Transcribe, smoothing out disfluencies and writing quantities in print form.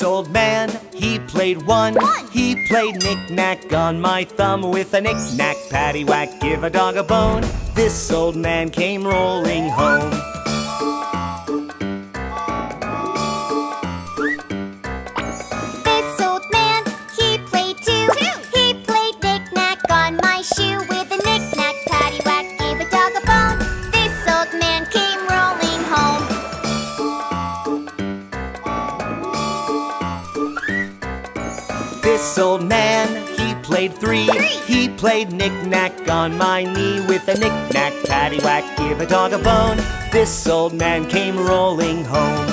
old man, he played one. He played knick-knack on my thumb. With a knick-knack, paddywhack, give a dog a bone. This old man came rolling home. This old man, he played two. He played knick-knack on my shoe. With a knick-knack, paddywhack, give a dog a bone. This old man came rolling home. This old man, he played three. He played knick-knack on my knee. With a knick-knack, paddywhack, give a dog a bone. This old man came rolling home.